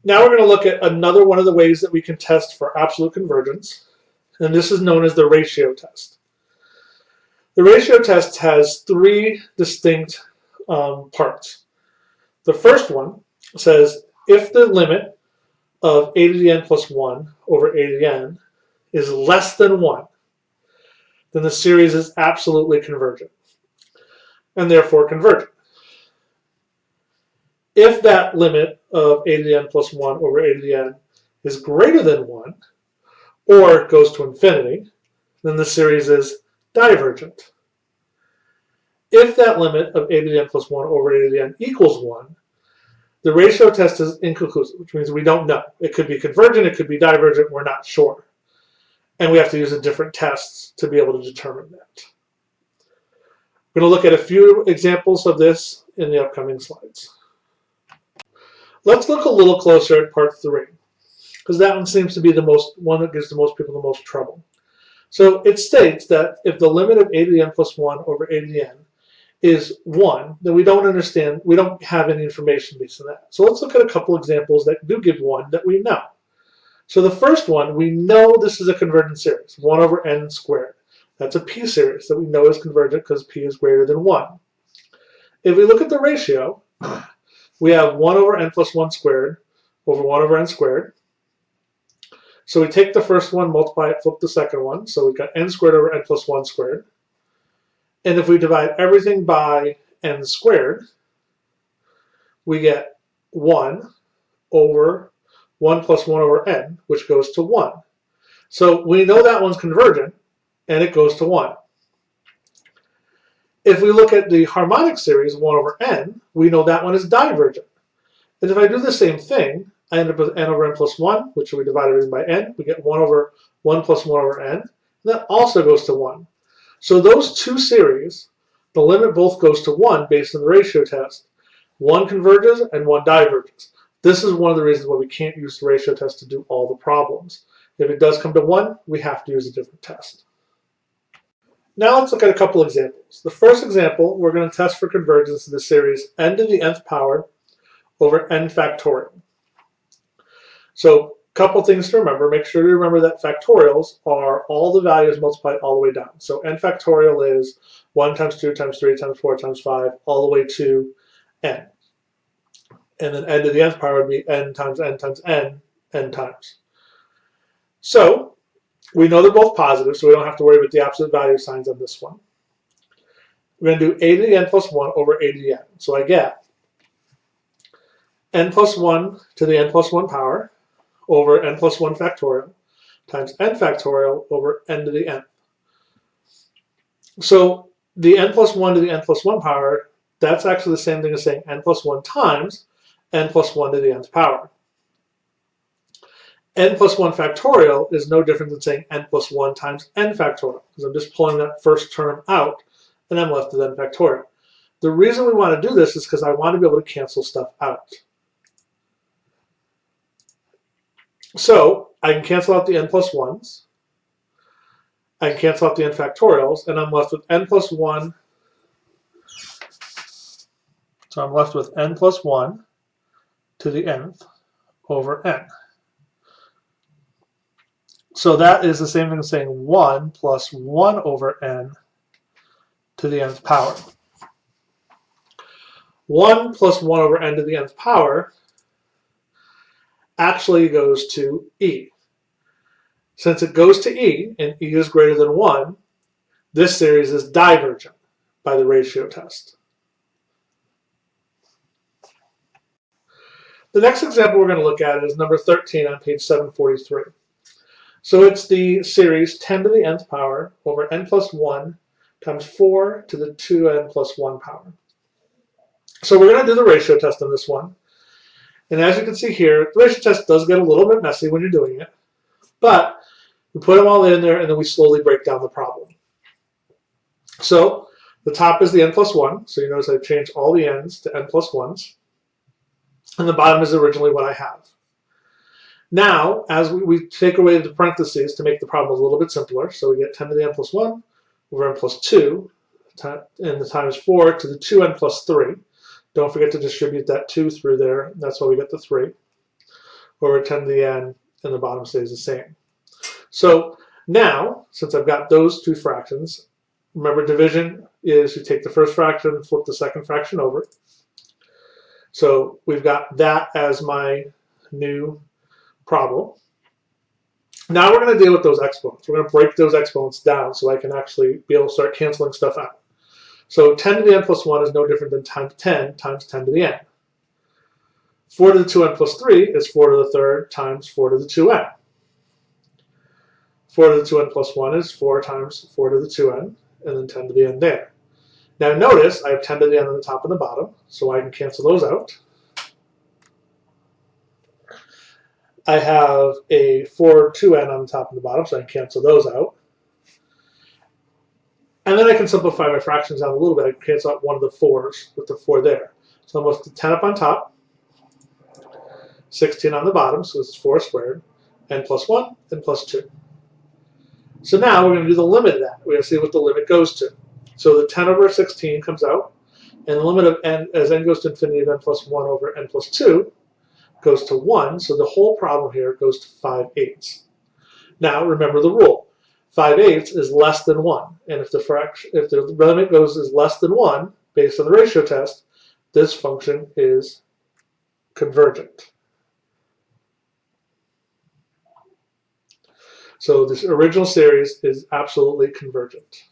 Now we're going to look at another one of the ways that we can test for absolute convergence, and this is known as the ratio test. The ratio test has three distinct parts. The first one says if the limit of a to the n plus 1 over a to the n is less than 1, then the series is absolutely convergent, and therefore convergent. If that limit of a to the n plus 1 over a to the n is greater than 1, or goes to infinity, then the series is divergent. If that limit of a to the n plus 1 over a to the n equals 1, the ratio test is inconclusive, which means we don't know. It could be convergent, it could be divergent, we're not sure. And we have to use a different tests to be able to determine that. We're going to look at a few examples of this in the upcoming slides. Let's look a little closer at part 3, because that one seems to be the one that gives the most people the most trouble. So it states that if the limit of a to the n plus 1 over a to the n is 1, then we don't understand, we don't have any information based on that. So let's look at a couple examples that do give 1 that we know. So the first one, we know this is a convergent series, 1 over n squared. That's a p series that we know is convergent because p is greater than 1. If we look at the ratio, we have 1 over n plus 1 squared over 1 over n squared. So we take the first one, multiply it, flip the second one. So we've got n squared over n plus 1 squared. And if we divide everything by n squared, we get 1 over 1 plus 1 over n, which goes to 1. So we know that one's convergent, and it goes to 1. If we look at the harmonic series, 1 over n, we know that one is divergent. And if I do the same thing, I end up with n over n plus 1, which we divide everything by n. We get 1 over 1 plus 1 over n. And that also goes to 1. So those two series, the limit both goes to 1 based on the ratio test. One converges and one diverges. This is one of the reasons why we can't use the ratio test to do all the problems. If it does come to 1, we have to use a different test. Now let's look at a couple examples. The first example, we're going to test for convergence in the series n to the nth power over n factorial. So a couple things to remember. Make sure you remember that factorials are all the values multiplied all the way down. So n factorial is 1 times 2 times 3 times 4 times 5 all the way to n. And then n to the nth power would be n times n times n, n times. So we know they're both positive, so we don't have to worry about the absolute value signs on this one. We're going to do a to the n plus 1 over a to the n. So I get n plus 1 to the n plus 1 power over n plus 1 factorial times n factorial over n to the n. So the n plus 1 to the n plus 1 power, that's actually the same thing as saying n plus 1 times n plus 1 to the nth power. N plus 1 factorial is no different than saying n plus 1 times n factorial, because I'm just pulling that first term out, and I'm left with n factorial. The reason we want to do this is because I want to be able to cancel stuff out. So I can cancel out the n plus 1s. I can cancel out the n factorials, and I'm left with n plus 1. So I'm left with n plus 1 to the nth over n. So that is the same thing as saying 1 plus 1 over n to the nth power. 1 plus 1 over n to the nth power actually goes to e. Since it goes to e, and e is greater than 1, this series is divergent by the ratio test. The next example we're going to look at is number 13 on page 743. So it's the series 10 to the nth power over n plus 1 times 4 to the 2n plus 1 power. So we're going to do the ratio test on this one. And as you can see here, the ratio test does get a little bit messy when you're doing it. But we put them all in there, and then we slowly break down the problem. So the top is the n plus 1. So you notice I changed all the n's to n plus 1s. And the bottom is originally what I have. Now, as we take away the parentheses to make the problem a little bit simpler, so we get 10 to the n plus 1 over n plus 2, and the times 4 to the 2n plus 3. Don't forget to distribute that 2 through there. That's why we get the 3. over 10 to the n, and the bottom stays the same. So now, since I've got those two fractions, remember division is you take the first fraction, flip the second fraction over. So we've got that as my new problem. Now we're going to deal with those exponents. We're going to break those exponents down so I can actually be able to start canceling stuff out. So 10 to the n plus 1 is no different than 10 times 10 to the n. 4 to the 2n plus 3 is 4 to the third times 4 to the 2n. 4 to the 2n plus 1 is 4 times 4 to the 2n, and then 10 to the n there. Now notice I have 10 to the n on the top and the bottom, so I can cancel those out. I have a 4 2n on the top and the bottom, so I can cancel those out. And then I can simplify my fractions out a little bit. I can cancel out one of the 4's with the 4 there. So I'm going to 10 up on top, 16 on the bottom, so this is 4 squared, n plus 1, and plus 2. So now we're going to do the limit of that. We're going to see what the limit goes to. So the 10 over 16 comes out, and the limit of n, as n goes to infinity of n plus 1 over n plus 2, goes to 1, so the whole problem here goes to 5/8. Now remember the rule. 5/8 is less than 1, and if the limit goes is less than 1, based on the ratio test, this function is convergent. So this original series is absolutely convergent.